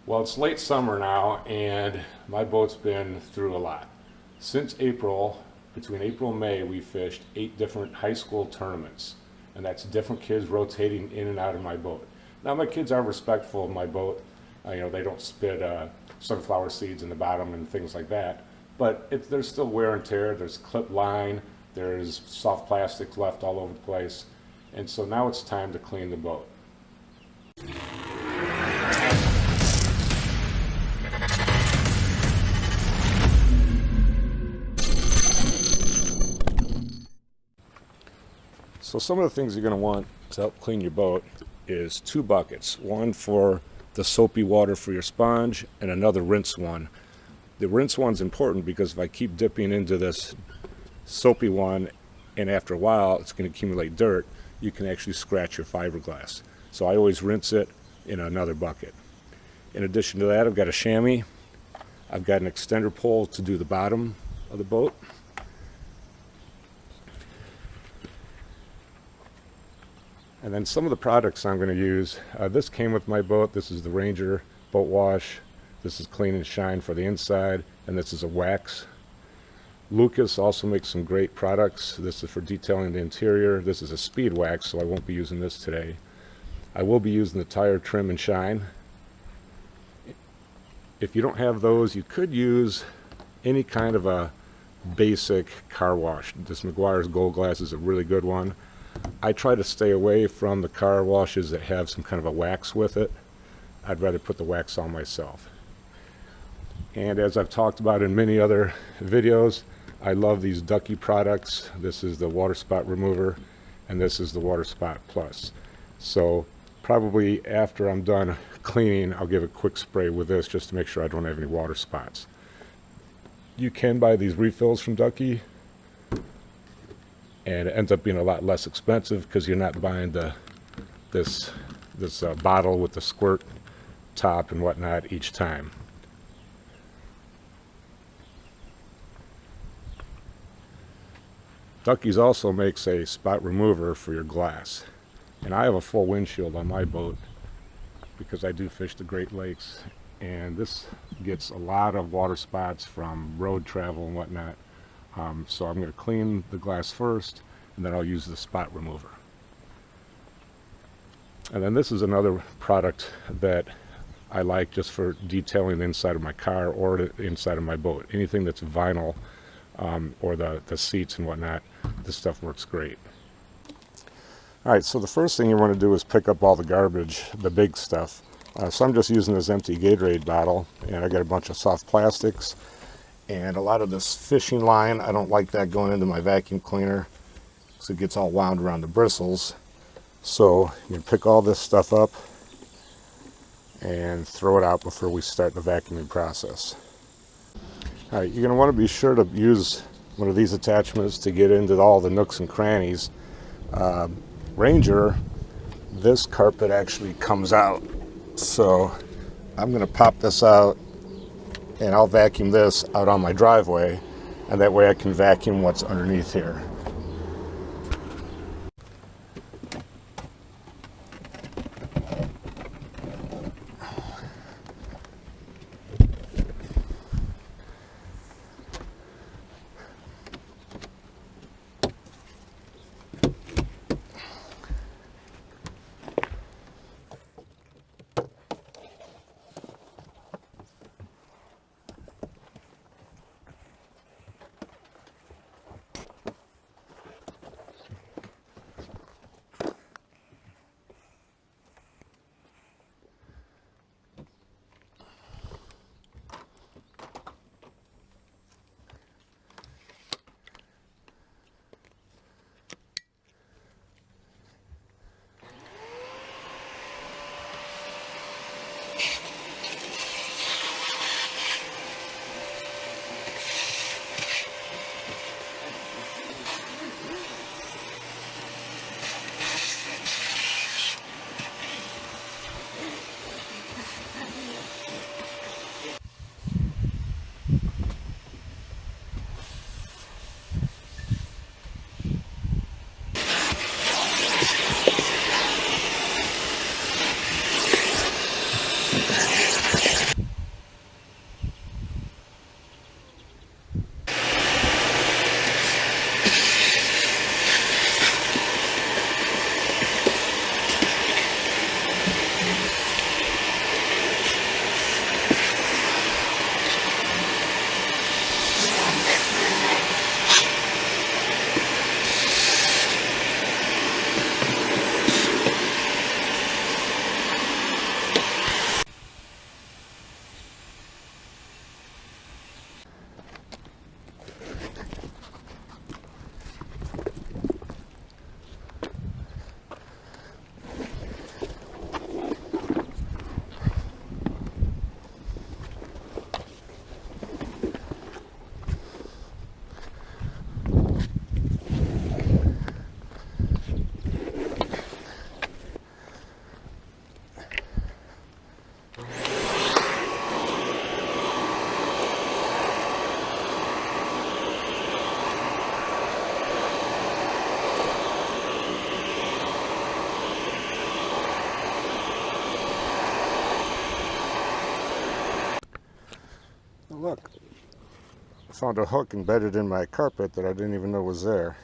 Well, it's late summer now, and my boat's been through a lot. Since April, between April and May, we fished 8 different high school tournaments, and that's different kids rotating in and out of my boat. Now, my kids are respectful of my boat. They don't spit sunflower seeds in the bottom and things like that. But there's still wear and tear. There's clip line. There's soft plastic left all over the place. And so now it's time to clean the boat. So some of the things you're going to want to help clean your boat is 2 buckets. One for the soapy water for your sponge and another rinse one. The rinse one's important because if I keep dipping into this soapy one and after a while it's going to accumulate dirt, you can actually scratch your fiberglass. So I always rinse it in another bucket. In addition to that, I've got a chamois. I've got an extender pole to do the bottom of the boat. And then some of the products I'm going to use, this came with my boat. This is the Ranger boat wash. This is clean and shine for the inside, and this is a wax. Lucas also makes some great products. This is for detailing the interior. This is a speed wax, so I won't be using this today. I will be using the tire trim and shine. If you don't have those, you could use any kind of a basic car wash. This Meguiar's Gold Glass is a really good one. I try to stay away from the car washes that have some kind of a wax with it. I'd rather put the wax on myself. And as I've talked about in many other videos, I love these Ducky products. This is the Water Spot Remover, and this is the Water Spot Plus. So probably after I'm done cleaning, I'll give a quick spray with this just to make sure I don't have any water spots. You can buy these refills from Ducky, and it ends up being a lot less expensive because you're not buying this bottle with the squirt top and whatnot each time. Ducky's also makes a spot remover for your glass, and I have a full windshield on my boat because I do fish the Great Lakes, and this gets a lot of water spots from road travel and whatnot. So I'm going to clean the glass first, and then I'll use the spot remover. And then this is another product that I like just for detailing the inside of my car or the inside of my boat. Anything that's vinyl or the seats and whatnot, this stuff works great. Alright, so the first thing you want to do is pick up all the garbage, the big stuff. So I'm just using this empty Gatorade bottle, and I got a bunch of soft plastics and a lot of this fishing line. I don't like that going into my vacuum cleaner because it gets all wound around the bristles. So you can pick all this stuff up and throw it out before we start the vacuuming process. Alright, you're going to want to be sure to use one of these attachments to get into all the nooks and crannies. Ranger, this carpet actually comes out, so I'm going to pop this out and I'll vacuum this out on my driveway, and that way I can vacuum what's underneath here. Oh, look, I found a hook embedded in my carpet that I didn't even know was there.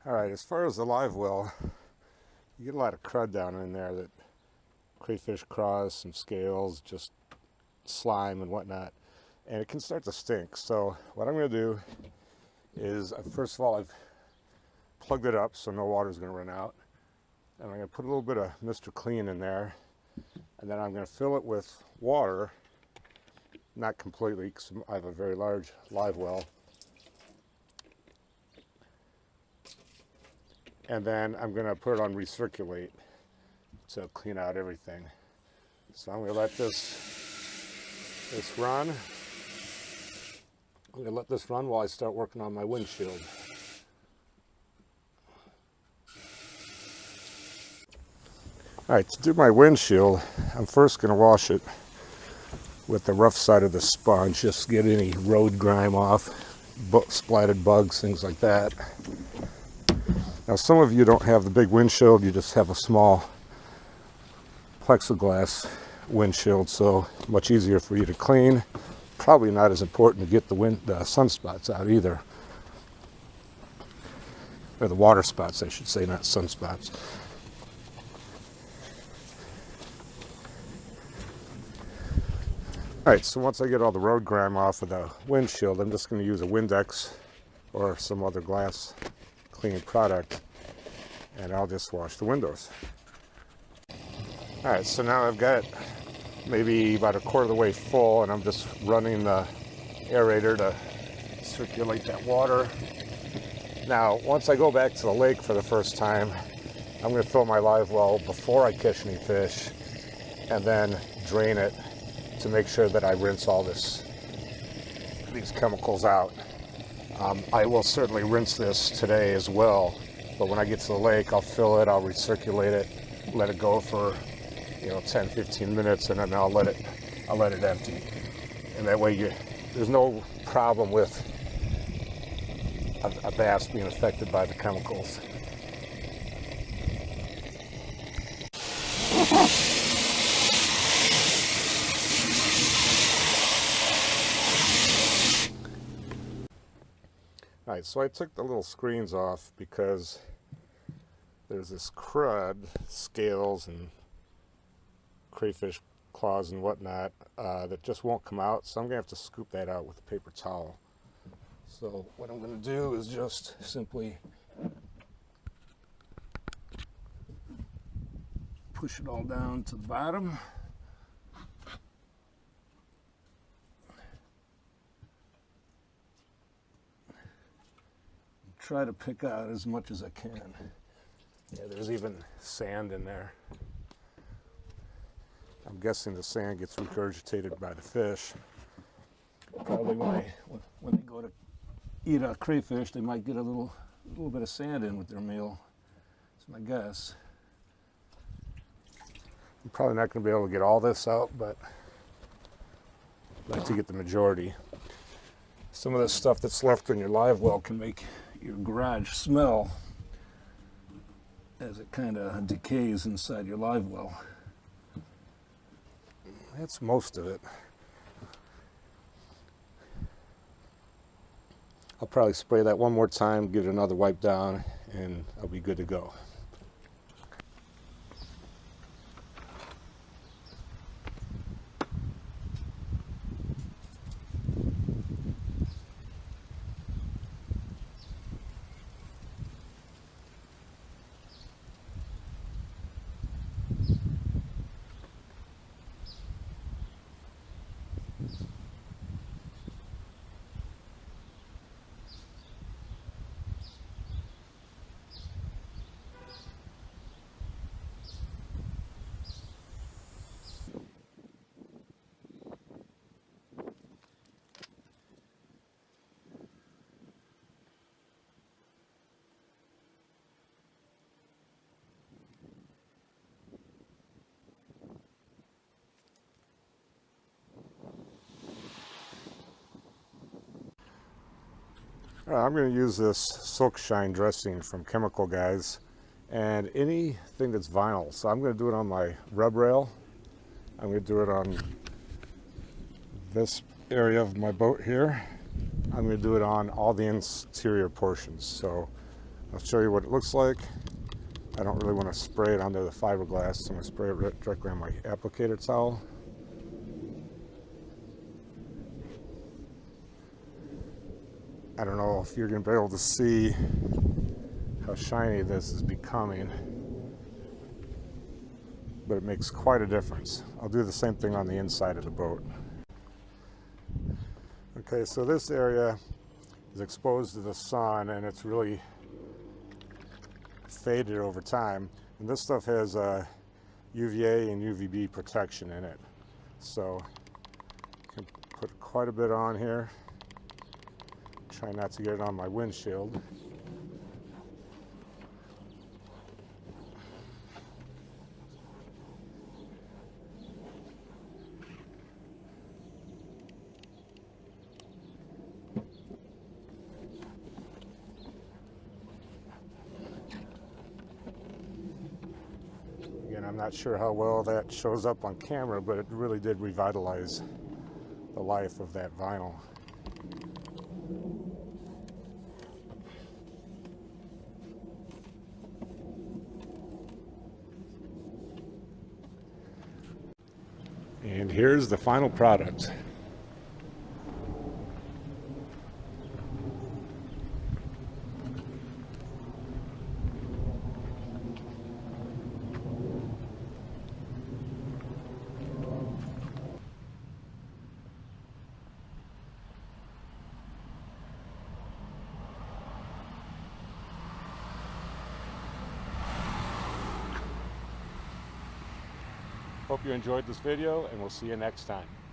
Alright, as far as the live well, you get a lot of crud down in there, that crayfish craws, some scales, just slime and whatnot, and it can start to stink. So what I'm going to do is, first of all, I've plugged it up so no water is going to run out, and I'm going to put a little bit of Mr. Clean in there, and then I'm going to fill it with water, not completely because I have a very large live well. And then I'm going to put it on recirculate to clean out everything. So I'm going to let this run. I'm going to let this run while I start working on my windshield. Alright, to do my windshield, I'm first going to wash it with the rough side of the sponge, just get any road grime off, splatted bugs, things like that. Now some of you don't have the big windshield, you just have a small plexiglass windshield, so much easier for you to clean. Probably not as important to get the sunspots out either. Or the water spots, I should say, not sunspots. Alright, so once I get all the road grime off of the windshield, I'm just going to use a Windex or some other glass cleaning product, and I'll just wash the windows. Alright, so now I've got maybe about a quarter of the way full, and I'm just running the aerator to circulate that water. Now, once I go back to the lake for the first time, I'm going to fill my live well before I catch any fish, and then drain it to make sure that I rinse all these chemicals out. I will certainly rinse this today as well, but when I get to the lake, I'll fill it, I'll recirculate it, let it go for 10-15 minutes, and then I'll let it empty. And that way there's no problem with a bass being affected by the chemicals. Alright, so I took the little screens off because there's this crud, scales and crayfish claws and whatnot, that just won't come out, so I'm going to have to scoop that out with a paper towel. So what I'm going to do is just simply push it all down to the bottom. Try to pick out as much as I can. Yeah, there's even sand in there. I'm guessing the sand gets regurgitated by the fish. Probably when they go to eat a crayfish, they might get a little bit of sand in with their meal. That's my guess. I'm probably not going to be able to get all this out, but I'd like to get the majority. Some of the stuff that's left in your live well can make your garage smell as it kind of decays inside your live well. That's most of it. I'll probably spray that one more time, give it another wipe down, and I'll be good to go. I'm going to use this Silk Shine dressing from Chemical Guys, and anything that's vinyl. So I'm going to do it on my rub rail. I'm going to do it on this area of my boat here. I'm going to do it on all the interior portions. So I'll show you what it looks like. I don't really want to spray it onto the fiberglass, so I'm going to spray it directly on my applicator towel. I don't know if you're going to be able to see how shiny this is becoming, but it makes quite a difference. I'll do the same thing on the inside of the boat. Okay, so this area is exposed to the sun and it's really faded over time. And this stuff has UVA and UVB protection in it. So I can put quite a bit on here. Try not to get it on my windshield. Again, I'm not sure how well that shows up on camera, but it really did revitalize the life of that vinyl. And here's the final product. Hope you enjoyed this video, and we'll see you next time.